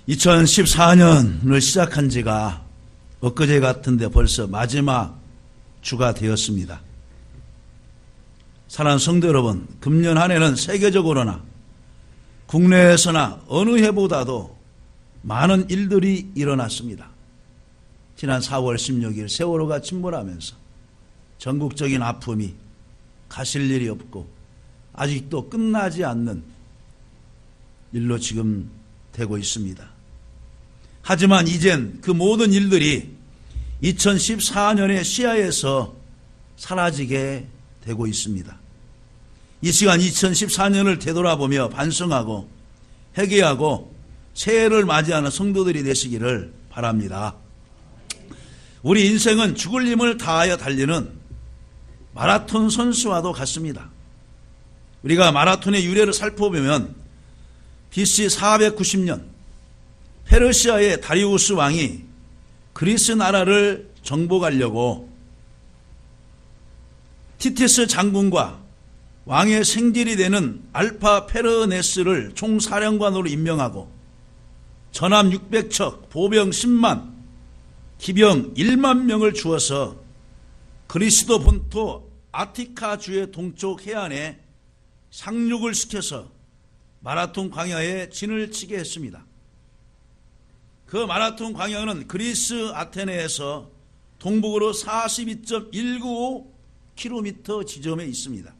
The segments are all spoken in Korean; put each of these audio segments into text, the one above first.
2014년을 시작한 지가 엊그제 같은데 벌써 마지막 주가 되었습니다. 사랑하는 성도 여러분, 금년 한 해는 세계적으로나 국내에서나 어느 해보다도 많은 일들이 일어났습니다. 지난 4월 16일 세월호가 침몰하면서 전국적인 아픔이 가실 일이 없고 아직도 끝나지 않는 일로 지금 되고 있습니다. 하지만 이젠 그 모든 일들이 2014년의 시야에서 사라지게 되고 있습니다. 이 시간 2014년을 되돌아보며 반성하고 회개하고 새해를 맞이하는 성도들이 되시기를 바랍니다. 우리 인생은 죽을 힘을 다하여 달리는 마라톤 선수와도 같습니다. 우리가 마라톤의 유래를 살펴보면 BC 490년 페르시아의 다리우스 왕이 그리스 나라를 정복하려고 티티스 장군과 왕의 생질이 되는 알파 페르네스를 총사령관으로 임명하고 전함 600척, 보병 10만, 기병 1만 명을 주어서 그리스도 본토 아티카주의 동쪽 해안에 상륙을 시켜서 마라톤 광야에 진을 치게 했습니다. 그 마라톤 광야는 그리스 아테네에서 동북으로 42.195km 지점에 있습니다.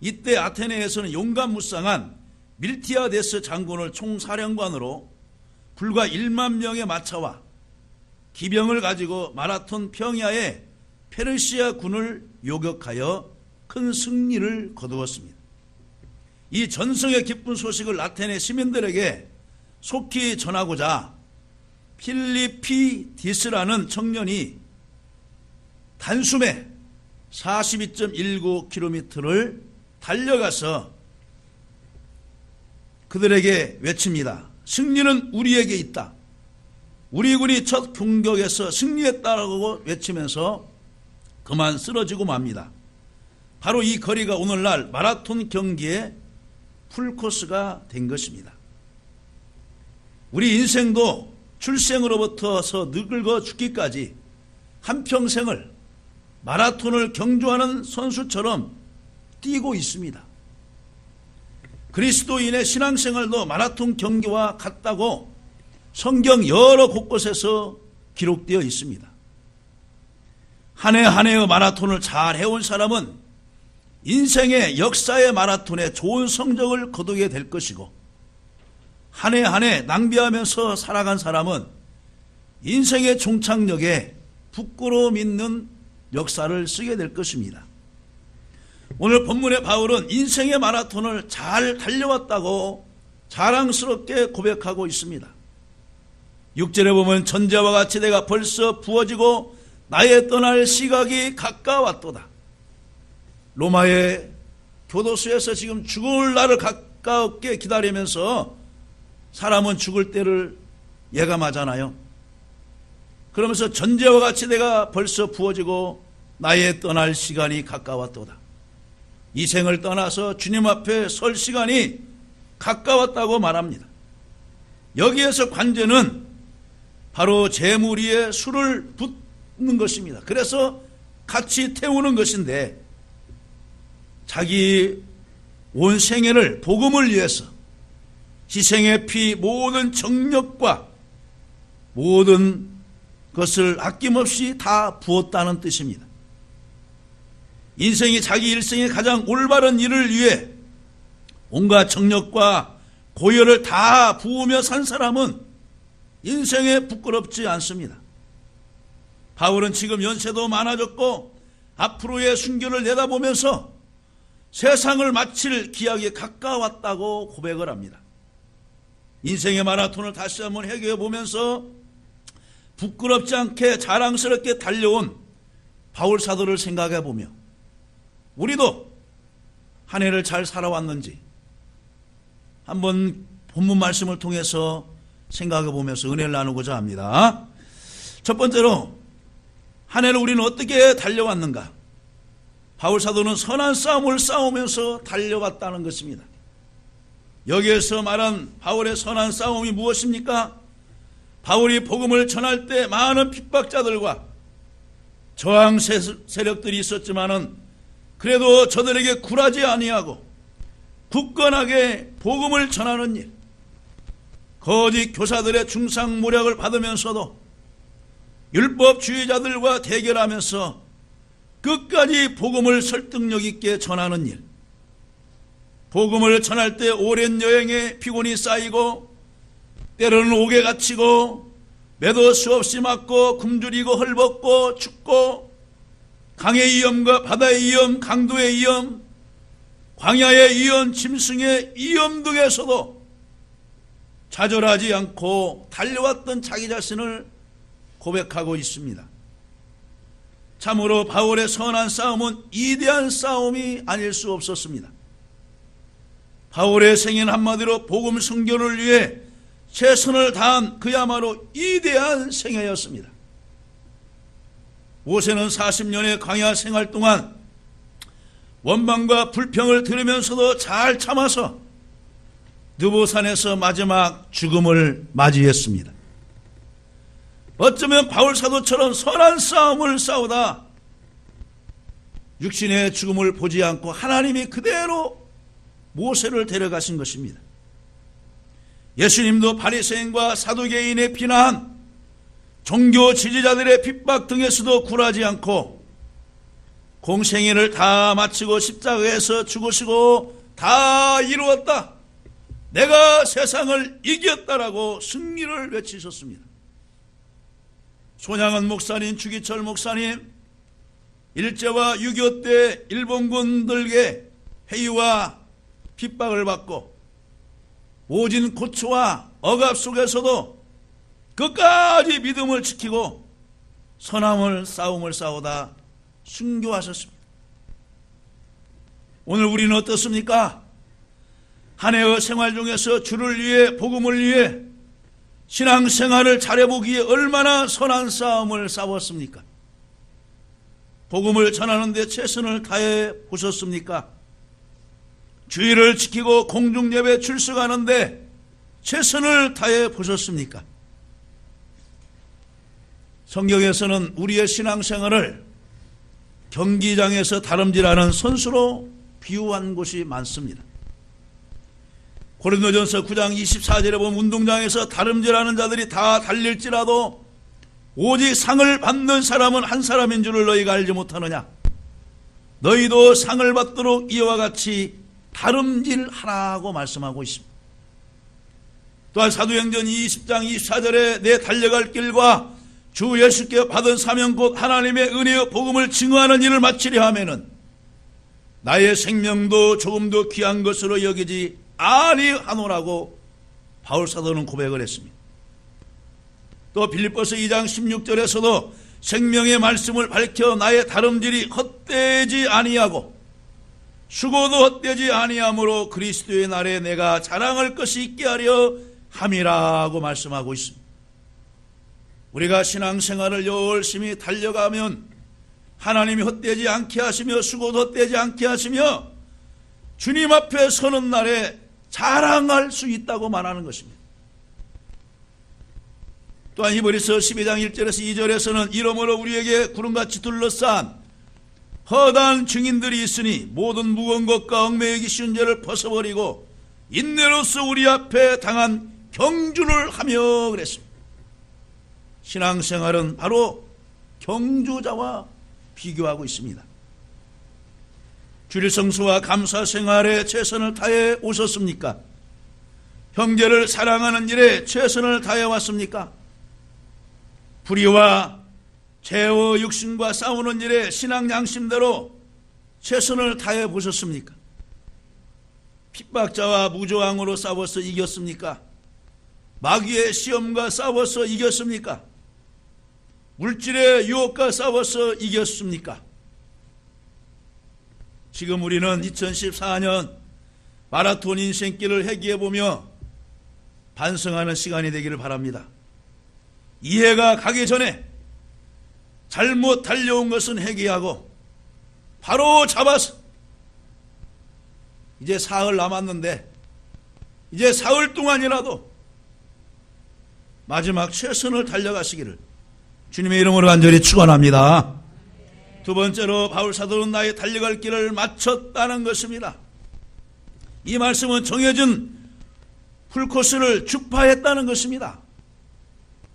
이때 아테네에서는 용감무쌍한 밀티아데스 장군을 총사령관으로 불과 1만 명의 마차와 기병을 가지고 마라톤 평야에 페르시아 군을 요격하여 큰 승리를 거두었습니다. 이 전성의 기쁜 소식을 아테네 시민들에게 속히 전하고자 필리피디스라는 청년이 단숨에 42.19km를 달려가서 그들에게 외칩니다. 승리는 우리에게 있다. 우리 군이 첫 공격에서 승리했다고 외치면서 그만 쓰러지고 맙니다. 바로 이 거리가 오늘날 마라톤 경기의 풀코스가 된 것입니다. 우리 인생도 출생으로부터서 늙어 죽기까지 한평생을 마라톤을 경주하는 선수처럼 뛰고 있습니다. 그리스도인의 신앙생활도 마라톤 경기와 같다고 성경 여러 곳곳에서 기록되어 있습니다. 한 해 한 해의 마라톤을 잘 해온 사람은 인생의 역사의 마라톤에 좋은 성적을 거두게 될 것이고 한 해 한 해 낭비하면서 살아간 사람은 인생의 종착역에 부끄러움 있는 역사를 쓰게 될 것입니다. 오늘 본문의 바울은 인생의 마라톤을 잘 달려왔다고 자랑스럽게 고백하고 있습니다. 6절에 보면 전제와 같이 내가 벌써 부어지고 나의 떠날 시각이 가까웠도다. 로마의 교도소에서 지금 죽을 날을 가깝게 기다리면서 사람은 죽을 때를 예감하잖아요. 그러면서 전제와 같이 내가 벌써 부어지고 나의 떠날 시간이 가까웠도다. 이 생을 떠나서 주님 앞에 설 시간이 가까웠다고 말합니다. 여기에서 관제는 바로 재물 위에 술을 붓는 것입니다. 그래서 같이 태우는 것인데 자기 온 생애를 복음을 위해서 희생의 피 모든 정력과 모든 것을 아낌없이 다 부었다는 뜻입니다. 인생이 자기 일생의 가장 올바른 일을 위해 온갖 정력과 고열을 다 부으며 산 사람은 인생에 부끄럽지 않습니다. 바울은 지금 연세도 많아졌고 앞으로의 순교를 내다보면서 세상을 마칠 기약이 가까웠다고 고백을 합니다. 인생의 마라톤을 다시 한번 회개해 보면서 부끄럽지 않게 자랑스럽게 달려온 바울 사도를 생각해 보며 우리도 한 해를 잘 살아왔는지 한번 본문 말씀을 통해서 생각해 보면서 은혜를 나누고자 합니다. 첫 번째로 한 해를 우리는 어떻게 달려왔는가? 바울 사도는 선한 싸움을 싸우면서 달려왔다는 것입니다. 여기에서 말한 바울의 선한 싸움이 무엇입니까? 바울이 복음을 전할 때 많은 핍박자들과 저항 세력들이 있었지만은 그래도 저들에게 굴하지 아니하고 굳건하게 복음을 전하는 일, 거짓 교사들의 중상모략을 받으면서도 율법주의자들과 대결하면서 끝까지 복음을 설득력 있게 전하는 일, 복음을 전할 때 오랜 여행에 피곤이 쌓이고 때로는 옥에 갇히고 매도 수없이 맞고 굶주리고 헐벗고 춥고 강의 위험과 바다의 위험, 강도의 위험, 광야의 위험, 짐승의 위험 등에서도 좌절하지 않고 달려왔던 자기 자신을 고백하고 있습니다. 참으로 바울의 선한 싸움은 위대한 싸움이 아닐 수 없었습니다. 바울의 생애는 한마디로 복음 선교를 위해 최선을 다한 그야말로 위대한 생애였습니다. 모세는 40년의 광야 생활 동안 원망과 불평을 들으면서도 잘 참아서 느보산에서 마지막 죽음을 맞이했습니다. 어쩌면 바울 사도처럼 선한 싸움을 싸우다 육신의 죽음을 보지 않고 하나님이 그대로 모세를 데려가신 것입니다. 예수님도 바리새인과 사두개인의 비난, 종교 지지자들의 핍박 등에서도 굴하지 않고 공생애를 다 마치고 십자가에서 죽으시고 다 이루었다, 내가 세상을 이겼다라고 승리를 외치셨습니다. 손양은 목사님, 주기철 목사님, 일제와 6.25 때 일본군들에게 회유와 핍박을 받고 모진 고초와 억압 속에서도 끝까지 믿음을 지키고 선함을 싸움을 싸우다 순교하셨습니다. 오늘 우리는 어떻습니까? 한 해의 생활 중에서 주를 위해, 복음을 위해 신앙생활을 잘해보기에 얼마나 선한 싸움을 싸웠습니까? 복음을 전하는 데 최선을 다해 보셨습니까? 주의를 지키고 공중예배 출석하는데 최선을 다해 보셨습니까? 성경에서는 우리의 신앙생활을 경기장에서 다름질하는 선수로 비유한 곳이 많습니다. 고린도전서 9장 24절에 보면 운동장에서 다름질하는 자들이 다 달릴지라도 오직 상을 받는 사람은 한 사람인 줄을 너희가 알지 못하느냐? 너희도 상을 받도록 이와 같이 다름질하라고 말씀하고 있습니다. 또한 사도행전 20장 24절에 내 달려갈 길과 주 예수께 받은 사명 곧 하나님의 은혜의 복음을 증거하는 일을 마치려 하면은 나의 생명도 조금도 귀한 것으로 여기지 아니하노라고 바울 사도는 고백을 했습니다. 또 빌립보서 2장 16절에서도 생명의 말씀을 밝혀 나의 다름질이 헛되지 아니하고 수고도 헛되지 아니하므로 그리스도의 날에 내가 자랑할 것이 있게 하려 함이라고 말씀하고 있습니다. 우리가 신앙생활을 열심히 달려가면 하나님이 헛되지 않게 하시며 수고도 헛되지 않게 하시며 주님 앞에 서는 날에 자랑할 수 있다고 말하는 것입니다. 또한 히브리서 12장 1절에서 2절에서는 이러므로 우리에게 구름같이 둘러싼 허다한 증인들이 있으니 모든 무거운 것과 얽매이기 쉬운 죄를 벗어버리고 인내로서 우리 앞에 당한 경주를 하며 그랬습니다. 신앙생활은 바로 경주자와 비교하고 있습니다. 주일 성수와 감사 생활에 최선을 다해 오셨습니까? 형제를 사랑하는 일에 최선을 다해 왔습니까? 불의와 죄와 육신과 싸우는 일에 신앙 양심대로 최선을 다해 보셨습니까? 핍박자와 무저항으로 싸워서 이겼습니까? 마귀의 시험과 싸워서 이겼습니까? 물질의 유혹과 싸워서 이겼습니까? 지금 우리는 2014년 마라톤 인생길을 회귀해보며 반성하는 시간이 되기를 바랍니다. 이해가 가기 전에 잘못 달려온 것은 회개하고 바로 잡아서 이제 사흘 남았는데 이제 사흘 동안이라도 마지막 최선을 달려가시기를 주님의 이름으로 간절히 축원합니다. 두 번째로 바울 사도는 나의 달려갈 길을 마쳤다는 것입니다. 이 말씀은 정해진 풀코스를 주파했다는 것입니다.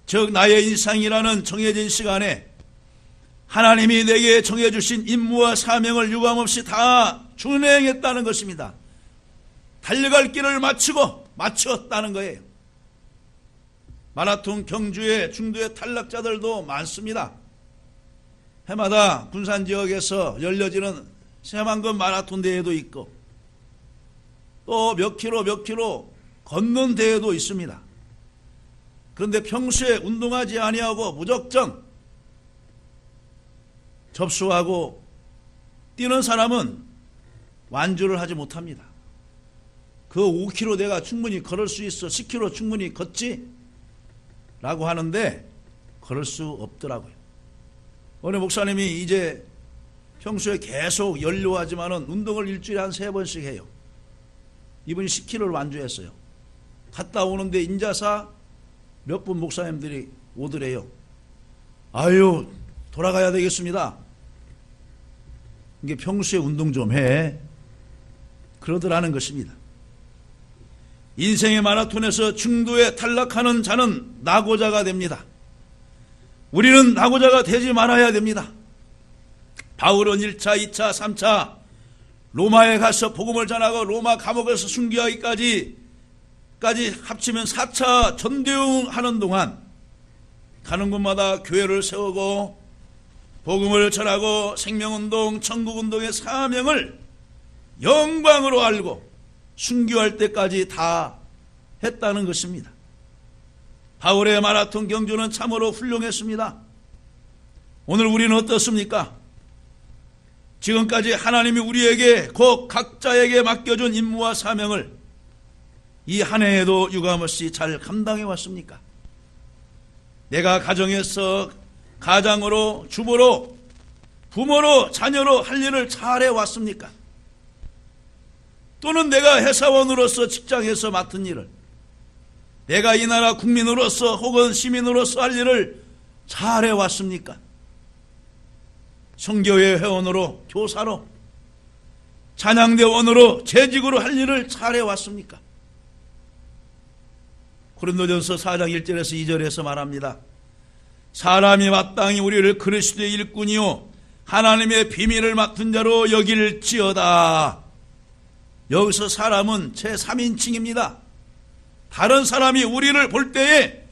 즉 나의 일상이라는 정해진 시간에 하나님이 내게 정해주신 임무와 사명을 유감없이 다 준행했다는 것입니다. 달려갈 길을 마쳤다는 거예요. 마라톤 경주에 중도의 탈락자들도 많습니다. 해마다 군산 지역에서 열려지는 새만금 마라톤 대회도 있고 또 몇 킬로 걷는 대회도 있습니다. 그런데 평소에 운동하지 아니하고 무작정 접수하고 뛰는 사람은 완주를 하지 못합니다. 그 5km 내가 충분히 걸을 수 있어, 10km 충분히 걷지? 라고 하는데 걸을 수 없더라고요. 어느 목사님이 이제 평소에 계속 연료하지만은 운동을 일주일에 한 3번씩 해요. 이분이 10km를 완주했어요. 갔다 오는데 인자사 몇 분 목사님들이 오더래요. 아유, 돌아가야 되겠습니다. 이게 평소에 운동 좀 해. 그러더라는 것입니다. 인생의 마라톤에서 중도에 탈락하는 자는 낙오자가 됩니다. 우리는 낙오자가 되지 말아야 됩니다. 바울은 1차, 2차, 3차 로마에 가서 복음을 전하고 로마 감옥에서 순교하기까지 합치면 4차 전대웅하는 동안 가는 곳마다 교회를 세우고 복음을 전하고 생명운동, 천국운동의 사명을 영광으로 알고 순교할 때까지 다 했다는 것입니다. 바울의 마라톤 경주는 참으로 훌륭했습니다. 오늘 우리는 어떻습니까? 지금까지 하나님이 우리에게 곧 각자에게 맡겨준 임무와 사명을 이 한 해에도 유감없이 잘 감당해 왔습니까? 내가 가정에서 가장으로, 주부로, 부모로, 자녀로 할 일을 잘 해왔습니까? 또는 내가 회사원으로서 직장에서 맡은 일을, 내가 이 나라 국민으로서 혹은 시민으로서 할 일을 잘 해왔습니까? 선교회 회원으로, 교사로, 찬양대원으로, 재직으로 할 일을 잘 해왔습니까? 고린도전서 4장 1절에서 2절에서 말합니다. 사람이 마땅히 우리를 그리스도의 일꾼이요 하나님의 비밀을 맡은 자로 여길지어다. 여기서 사람은 제3인칭입니다. 다른 사람이 우리를 볼 때에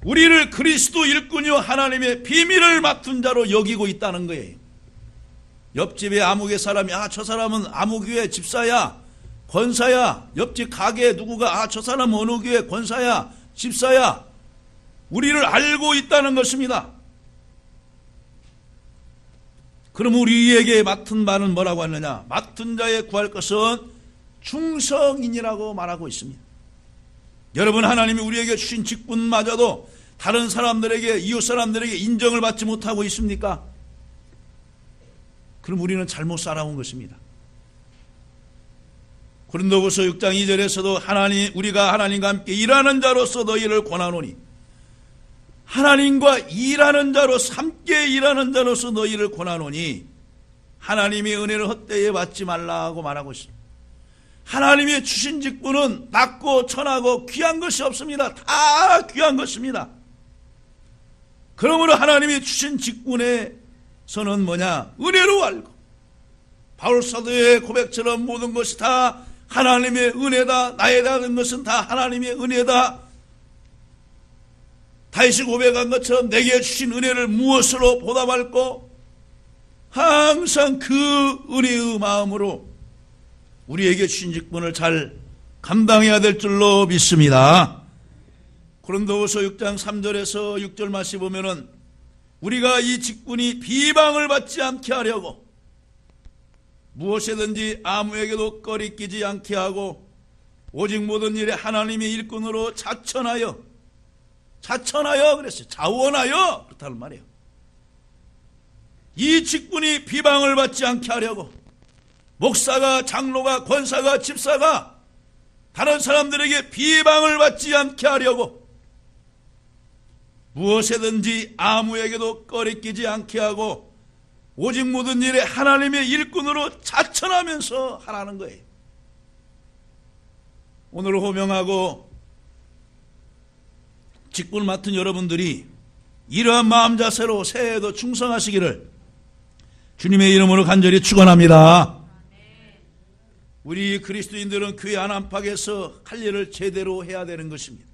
우리를 그리스도 일꾼이요 하나님의 비밀을 맡은 자로 여기고 있다는 거예요. 옆집에 아무개 사람이 저 사람은 아무교회 집사야, 권사야. 옆집 가게에 누구가 저 사람은 어느 교회 권사야, 집사야. 우리를 알고 있다는 것입니다. 그럼 우리에게 맡은 바는 뭐라고 하느냐? 맡은 자에 구할 것은 충성인이라고 말하고 있습니다. 여러분, 하나님이 우리에게 주신 직분마저도 다른 사람들에게, 이웃 사람들에게 인정을 받지 못하고 있습니까? 그럼 우리는 잘못 살아온 것입니다. 고린도후서 6장 2절에서도 우리가 하나님과 함께 일하는 자로서 너희를 권하노니, 하나님과 일하는 자로서, 함께 일하는 자로서 너희를 권하노니 하나님의 은혜를 헛되이 받지 말라고 말하고 있습니다. 하나님의 주신 직분은 낮고 천하고 귀한 것이 없습니다. 다 귀한 것입니다. 그러므로 하나님이 주신 직분에서는 뭐냐? 은혜로 알고, 바울 사도의 고백처럼 모든 것이 다 하나님의 은혜다, 나에 대한 것은 다 하나님의 은혜다. 다윗이 고백한 것처럼 내게 주신 은혜를 무엇으로 보답할꼬? 항상 그 은혜의 마음으로 우리에게 주신 직분을 잘 감당해야 될 줄로 믿습니다. 고린도후서 6장 3절에서 6절 말씀 보면은 우리가 이 직분이 비방을 받지 않게 하려고 무엇이든지 아무에게도 꺼리끼지 않게 하고 오직 모든 일에 하나님의 일꾼으로 자천하여 그랬어요. 자원하여 그렇다는 말이에요. 이 직분이 비방을 받지 않게 하려고 목사가, 장로가, 권사가, 집사가 다른 사람들에게 비방을 받지 않게 하려고 무엇에든지 아무에게도 꺼리끼지 않게 하고 오직 모든 일에 하나님의 일꾼으로 자천하면서 하라는 거예요. 오늘 호명하고 직분을 맡은 여러분들이 이러한 마음 자세로 새해에도 충성하시기를 주님의 이름으로 간절히 축원합니다. 우리 그리스도인들은 교회 안팎에서 할 일을 제대로 해야 되는 것입니다.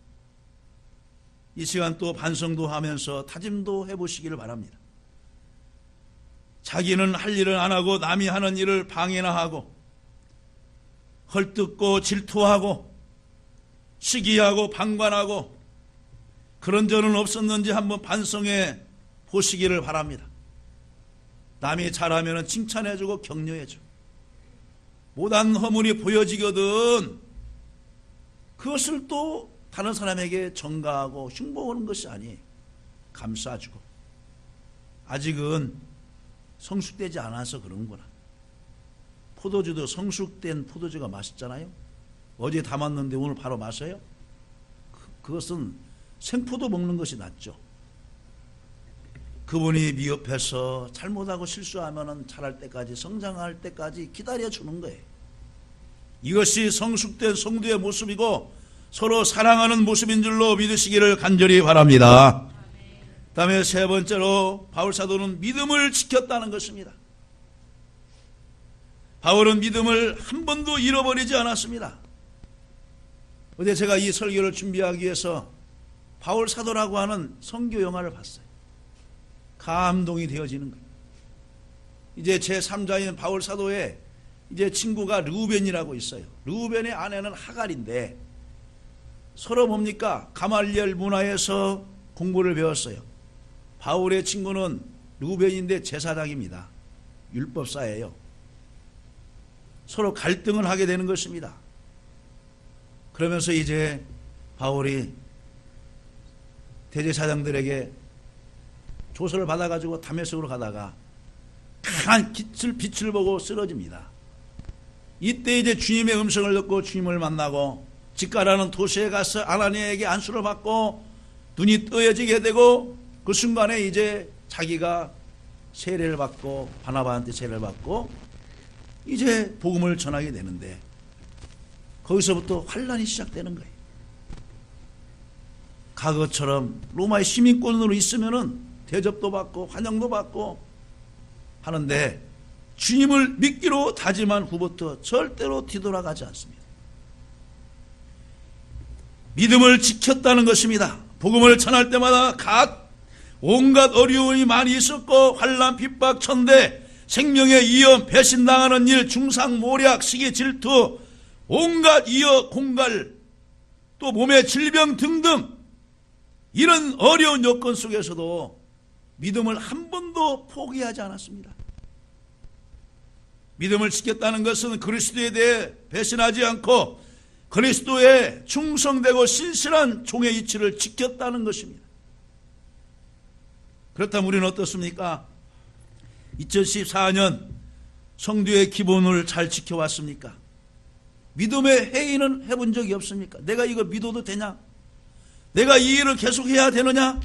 이 시간 또 반성도 하면서 다짐도 해보시기를 바랍니다. 자기는 할 일을 안 하고 남이 하는 일을 방해나 하고 헐뜯고 질투하고 시기하고 방관하고 그런 적은 없었는지 한번 반성해 보시기를 바랍니다. 남이 잘하면 칭찬해주고 격려해주고 못한 허물이 보여지거든 그것을 또 다른 사람에게 전가하고 흉보하는 것이 아니에요. 감싸주고 아직은 성숙되지 않아서 그런구나. 포도주도 성숙된 포도주가 맛있잖아요. 어제 담았는데 오늘 바로 마셔요? 그것은 생포도 먹는 것이 낫죠. 그분이 미흡해서 잘못하고 실수하면 잘할 때까지 성장할 때까지 기다려주는 거예요. 이것이 성숙된 성도의 모습이고 서로 사랑하는 모습인 줄로 믿으시기를 간절히 바랍니다. 다음에 세 번째로 바울 사도는 믿음을 지켰다는 것입니다. 바울은 믿음을 한 번도 잃어버리지 않았습니다. 어제 제가 이 설교를 준비하기 위해서 바울 사도라고 하는 선교 영화를 봤어요. 감동이 되어지는 거예요. 이제 제3자인 바울 사도의 이제 친구가 르우벤이라고 있어요. 르우벤의 아내는 하갈인데 서로 뭡니까? 가말리엘 문화에서 공부를 배웠어요. 바울의 친구는 르우벤인데 제사장입니다. 율법사예요. 서로 갈등을 하게 되는 것입니다. 그러면서 이제 바울이 대제사장들에게 조서를 받아가지고 다메섹으로 가다가 강한 빛을 보고 쓰러집니다. 이때 이제 주님의 음성을 듣고 주님을 만나고 직가라는 도시에 가서 아나니아에게 안수를 받고 눈이 뜨여지게 되고 그 순간에 이제 자기가 세례를 받고 바나바한테 세례를 받고 이제 복음을 전하게 되는데 거기서부터 환란이 시작되는 거예요. 과거처럼 로마의 시민권으로 있으면은 대접도 받고 환영도 받고 하는데 주님을 믿기로 다짐한 후부터 절대로 뒤돌아가지 않습니다. 믿음을 지켰다는 것입니다. 복음을 전할 때마다 온갖 어려움이 많이 있었고 환난, 핍박, 천대, 생명의 위험, 배신당하는 일, 중상, 모략, 시기, 질투, 온갖 이어, 공갈, 또 몸의 질병 등등 이런 어려운 여건 속에서도 믿음을 한 번도 포기하지 않았습니다. 믿음을 지켰다는 것은 그리스도에 대해 배신하지 않고 그리스도에 충성되고 신실한 종의 이치를 지켰다는 것입니다. 그렇다면 우리는 어떻습니까? 2014년 성도의 기본을 잘 지켜왔습니까? 믿음의 회의는 해본 적이 없습니까? 내가 이거 믿어도 되냐? 내가 이 일을 계속해야 되느냐?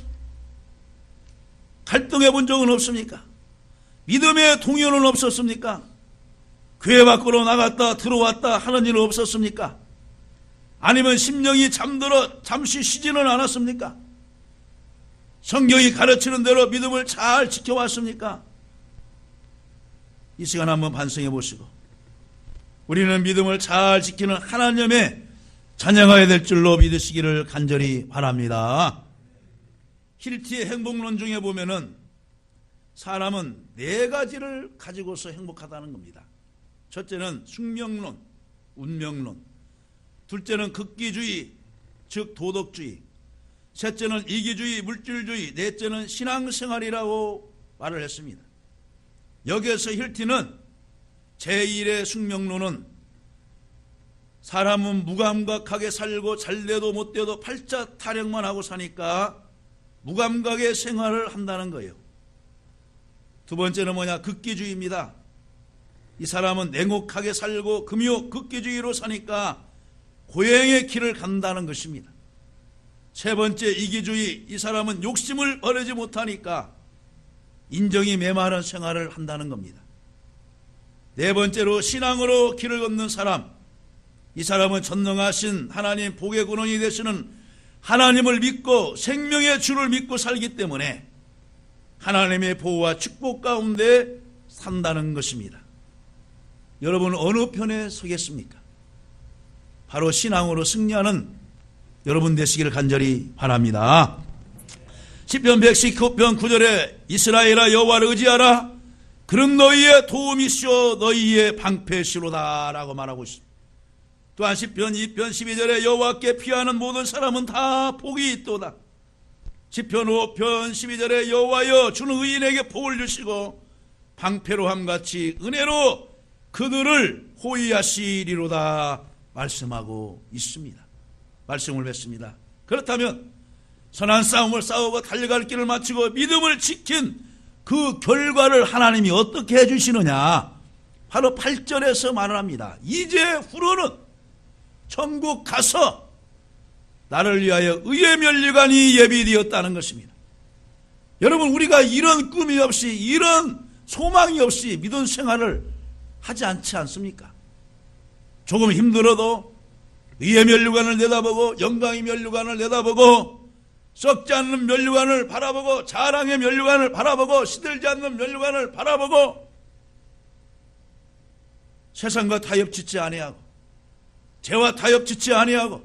갈등해 본 적은 없습니까? 믿음의 동요는 없었습니까? 교회 밖으로 나갔다 들어왔다 하는 일은 없었습니까? 아니면 심령이 잠들어 잠시 쉬지는 않았습니까? 성경이 가르치는 대로 믿음을 잘 지켜왔습니까? 이 시간 한번 반성해 보시고 우리는 믿음을 잘 지키는 하나님의 자녀가 될 줄로 믿으시기를 간절히 바랍니다. 힐티의 행복론 중에 보면은 사람은 네 가지를 가지고서 행복하다는 겁니다. 첫째는 숙명론, 운명론. 둘째는 극기주의, 즉 도덕주의. 셋째는 이기주의, 물질주의. 넷째는 신앙생활이라고 말을 했습니다. 여기에서 힐티는 제1의 숙명론은 사람은 무감각하게 살고 잘돼도 못돼도 팔자 타령만 하고 사니까 무감각의 생활을 한다는 거예요. 두 번째는 뭐냐? 극기주의입니다. 이 사람은 냉혹하게 살고 금욕 극기주의로 사니까 고행의 길을 간다는 것입니다. 세 번째, 이기주의. 이 사람은 욕심을 버리지 못하니까 인정이 메마른 생활을 한다는 겁니다. 네 번째로, 신앙으로 길을 걷는 사람. 이 사람은 전능하신 하나님, 복의 근원이 되시는 하나님을 믿고 생명의 주를 믿고 살기 때문에 하나님의 보호와 축복 가운데 산다는 것입니다. 여러분, 어느 편에 서겠습니까? 바로 신앙으로 승리하는 여러분 되시기를 간절히 바랍니다. 시편 119편 9절에 이스라엘아, 여호와를 의지하라. 그는 너희의 도움이시오 너희의 방패시로다 라고 말하고 있습니다. 또한 시편 2편 12절에 여호와께 피하는 모든 사람은 다 복이 있도다. 시편 5편 12절에 여호와여, 주는 의인에게 복을 주시고 방패로 함같이 은혜로 그들을 호위하시리로다 말씀하고 있습니다. 말씀을 맺습니다. 그렇다면 선한 싸움을 싸우고 달려갈 길을 마치고 믿음을 지킨 그 결과를 하나님이 어떻게 해주시느냐? 바로 8절에서 말을 합니다. 이제 후로는 천국 가서 나를 위하여 의의 면류관이 예비되었다는 것입니다. 여러분, 우리가 이런 꿈이 없이, 이런 소망이 없이 믿음 생활을 하지 않지 않습니까? 조금 힘들어도 의의 면류관을 내다보고, 영광의 면류관을 내다보고, 썩지 않는 면류관을 바라보고, 자랑의 면류관을 바라보고, 시들지 않는 면류관을 바라보고, 세상과 타협짓지 아니하고, 죄와 타협짓지 아니하고,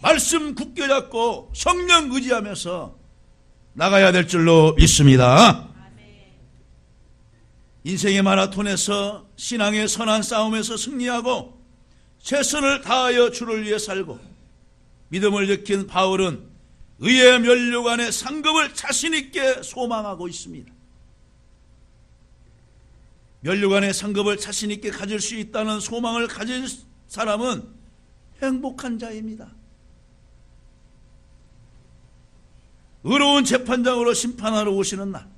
말씀 굳게 잡고 성령 의지하면서 나가야 될 줄로 믿습니다. 인생의 마라톤에서, 신앙의 선한 싸움에서 승리하고 최선을 다하여 주를 위해 살고 믿음을 지킨 바울은 의의 면류관의 상급을 자신 있게 소망하고 있습니다. 면류관의 상급을 자신 있게 가질 수 있다는 소망을 가진 사람은 행복한 자입니다. 의로운 재판장으로 심판하러 오시는 날,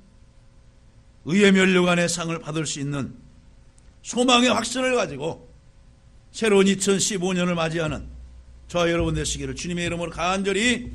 의의 면류관의 상을 받을 수 있는 소망의 확신을 가지고 새로운 2015년을 맞이하는 저와 여러분 되시기를 주님의 이름으로 간절히